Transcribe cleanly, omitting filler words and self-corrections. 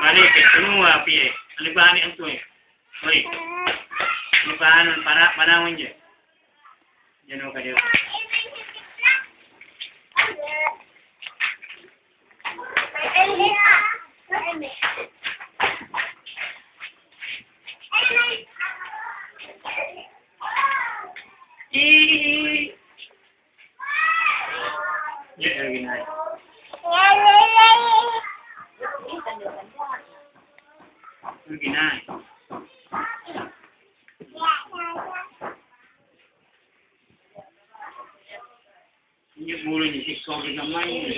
Balik, semua piye. Alibani ang tuwi. Oi. Lupahan para panahon je. Jeno kayo. Ya, lagi naik. Lagi naik. Ini mulai nih, si kau dengan main.